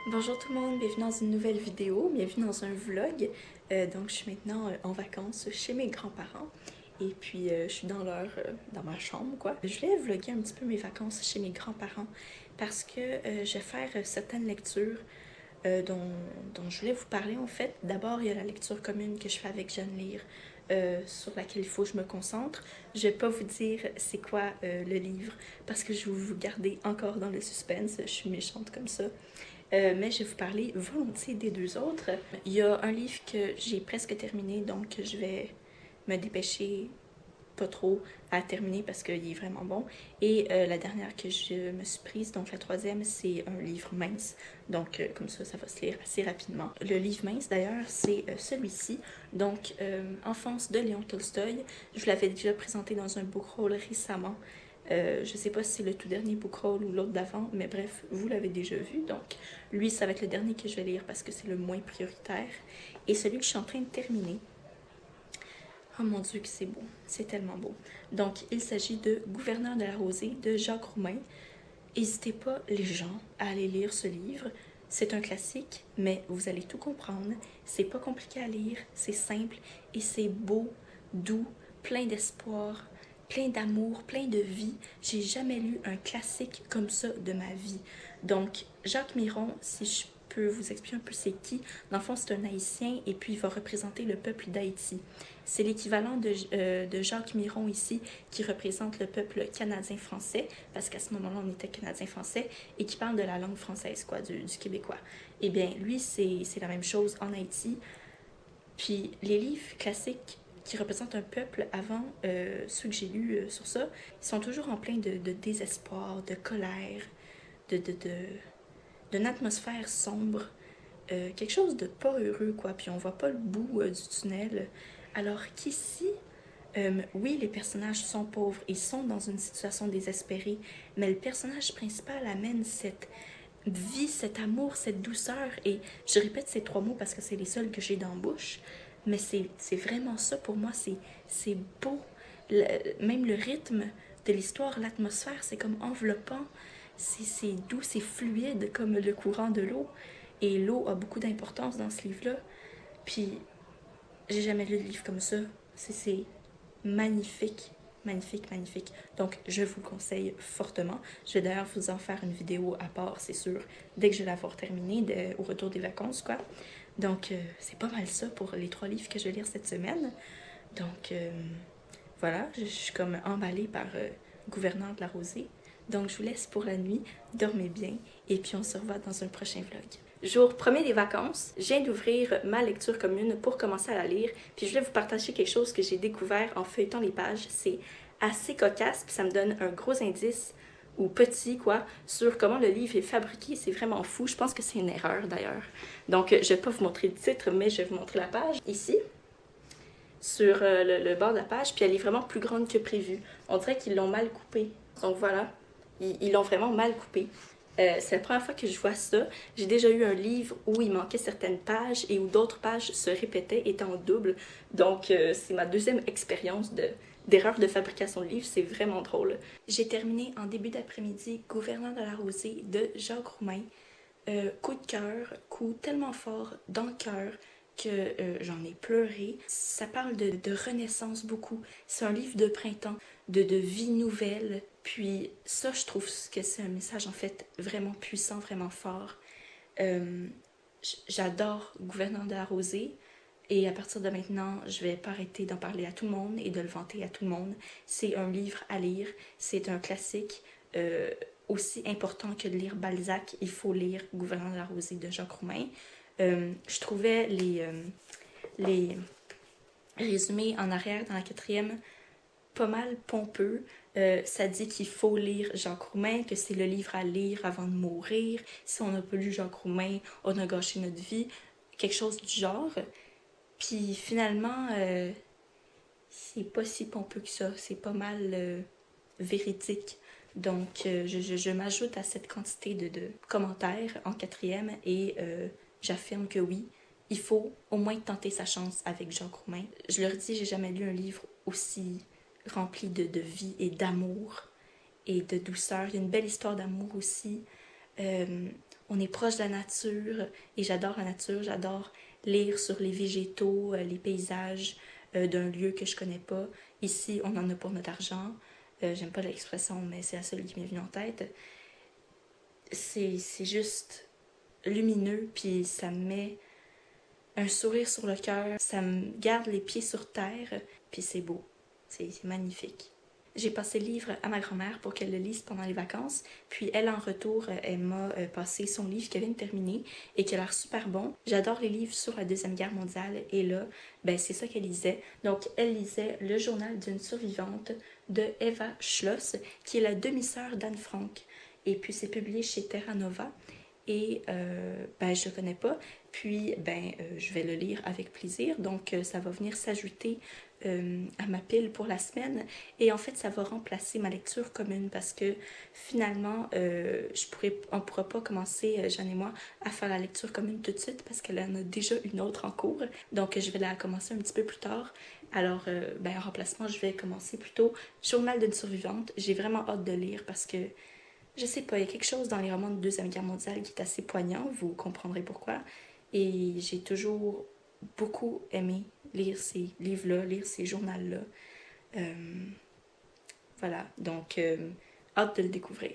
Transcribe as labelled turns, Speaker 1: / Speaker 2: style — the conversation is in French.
Speaker 1: Bonjour tout le monde, bienvenue dans une nouvelle vidéo, bienvenue dans un vlog. Donc je suis maintenant en vacances chez mes grands-parents et puis je suis dans ma chambre quoi. Je voulais vlogger un petit peu mes vacances chez mes grands-parents parce que je vais faire certaines lectures dont je voulais vous parler en fait. D'abord il y a la lecture commune que je fais avec Jeanne Lire sur laquelle il faut que je me concentre. Je vais pas vous dire c'est quoi le livre parce que je vais vous garder encore dans le suspense, je suis méchante comme ça. Mais je vais vous parler volontiers des deux autres. Il y a un livre que j'ai presque terminé, donc je vais me dépêcher pas trop à terminer parce qu'il est vraiment bon. Et la dernière que je me suis prise, donc la troisième, c'est un livre mince. Donc comme ça va se lire assez rapidement. Le livre mince d'ailleurs, c'est celui-ci. Donc Enfance de Léon Tolstoï. Je vous l'avais déjà présenté dans un book haul récemment. Je sais pas si c'est le tout dernier book haul ou l'autre d'avant, mais bref, vous l'avez déjà vu. Donc, lui, ça va être le dernier que je vais lire parce que c'est le moins prioritaire. Et celui que je suis en train de terminer. Oh mon Dieu, que c'est beau. C'est tellement beau. Donc, il s'agit de Gouverneur de la Rosée de Jacques Roumain. N'hésitez pas, les gens, à aller lire ce livre. C'est un classique, mais vous allez tout comprendre. C'est pas compliqué à lire, c'est simple et c'est beau, doux, plein d'espoir, plein d'amour, plein de vie. J'ai jamais lu un classique comme ça de ma vie. Donc, Jacques Miron, si je peux vous expliquer un peu c'est qui, dans le fond, c'est un Haïtien et puis il va représenter le peuple d'Haïti. C'est l'équivalent de Jacques Miron ici qui représente le peuple canadien-français, parce qu'à ce moment-là, on était canadien-français, et qui parle de la langue française, quoi, du québécois. Eh bien, lui, c'est la même chose en Haïti. Puis les livres classiques qui représentent un peuple avant ceux que j'ai lus sur ça, ils sont toujours en plein de désespoir, de colère, de, de, de, d'une atmosphère sombre, quelque chose de pas heureux, quoi. Puis on voit pas le bout du tunnel. Alors qu'ici, oui, les personnages sont pauvres et sont dans une situation désespérée, mais le personnage principal amène cette vie, cet amour, cette douceur. Et je répète ces trois mots parce que c'est les seuls que j'ai dans la bouche, mais c'est vraiment ça pour moi, c'est beau. Même le rythme de l'histoire, l'atmosphère, c'est comme enveloppant, c'est doux, c'est fluide comme le courant de l'eau. Et l'eau a beaucoup d'importance dans ce livre-là. Puis, j'ai jamais lu de livre comme ça. C'est magnifique, magnifique, magnifique. Donc, je vous le conseille fortement. Je vais d'ailleurs vous en faire une vidéo à part, c'est sûr, dès que je vais l'avoir terminé, au retour des vacances, quoi. Donc, c'est pas mal ça pour les 3 livres que je vais lire cette semaine. Donc, voilà, je suis comme emballée par Gouverneur de la Rosée. Donc, je vous laisse pour la nuit. Dormez bien. Et puis, on se revoit dans un prochain vlog. Jour premier des vacances, je viens d'ouvrir ma lecture commune pour commencer à la lire. Puis, je voulais vous partager quelque chose que j'ai découvert en feuilletant les pages. C'est assez cocasse, puis ça me donne un gros indice, ou petit quoi, sur comment le livre est fabriqué. C'est vraiment fou. Je pense que c'est une erreur d'ailleurs. Donc, je vais pas vous montrer le titre, mais je vais vous montrer la page. Ici, sur le bord de la page, puis elle est vraiment plus grande que prévu. On dirait qu'ils l'ont mal coupée. Donc voilà, ils l'ont vraiment mal coupée. C'est la première fois que je vois ça. J'ai déjà eu un livre où il manquait certaines pages et où d'autres pages se répétaient, étant en double. Donc c'est ma deuxième expérience d'erreur de fabrication de livres. C'est vraiment drôle. J'ai terminé en début d'après-midi Gouverneur de la Rosée de Jacques Roumain. Coup de cœur, coup tellement fort dans le cœur que j'en ai pleuré. Ça parle de renaissance beaucoup. C'est un livre de printemps, de vie nouvelle. Puis ça, je trouve que c'est un message en fait vraiment puissant, vraiment fort. Euh, J'adore Gouverneur de la Rosée. Et à partir de maintenant, je vais pas arrêter d'en parler à tout le monde et de le vanter à tout le monde. C'est un livre à lire, c'est un classique. Aussi important que de lire Balzac, il faut lire Gouverneur de la Rosée de Jacques Roumain. Je trouvais les résumés en arrière dans la quatrième pas mal pompeux. Ça dit qu'il faut lire Jacques Roumain, que c'est le livre à lire avant de mourir. Si on n'a pas lu Jacques Roumain, on a gâché notre vie. Quelque chose du genre. Puis finalement, c'est pas si pompeux que ça. C'est pas mal véridique. Donc, je m'ajoute à cette quantité de commentaires en quatrième et j'affirme que oui, il faut au moins tenter sa chance avec Jacques Roumain. Je leur dis, j'ai jamais lu un livre aussi rempli de vie et d'amour et de douceur. Il y a une belle histoire d'amour aussi. on est proche de la nature et j'adore la nature, j'adore lire sur les végétaux, les paysages d'un lieu que je connais pas. Ici, on en a pour notre argent. J'aime pas l'expression, mais c'est la seule qui m'est venue en tête. C'est juste lumineux, puis ça me met un sourire sur le cœur, ça me garde les pieds sur terre, puis c'est beau, c'est magnifique. J'ai passé le livre à ma grand-mère pour qu'elle le lise pendant les vacances, puis elle en retour, elle m'a passé son livre qu'elle vient de terminer et qui a l'air super bon. J'adore les livres sur la Deuxième Guerre mondiale et là, ben c'est ça qu'elle lisait. Donc elle lisait Le journal d'une survivante de Eva Schloss, qui est la demi-sœur d'Anne Frank. Et puis c'est publié chez Terra Nova. Et ben, je ne le connais pas, puis ben, je vais le lire avec plaisir, donc ça va venir s'ajouter à ma pile pour la semaine, et en fait ça va remplacer ma lecture commune parce que finalement on ne pourra pas commencer, Jeanne et moi, à faire la lecture commune tout de suite parce qu'elle en a déjà une autre en cours, donc je vais la commencer un petit peu plus tard. Alors, ben, en remplacement, je vais commencer plutôt Journal d'une survivante. J'ai vraiment hâte de lire parce que je sais pas, il y a quelque chose dans les romans de Deuxième Guerre mondiale qui est assez poignant, vous comprendrez pourquoi. Et j'ai toujours beaucoup aimé lire ces livres-là, lire ces journaux-là. Voilà, donc hâte de le découvrir.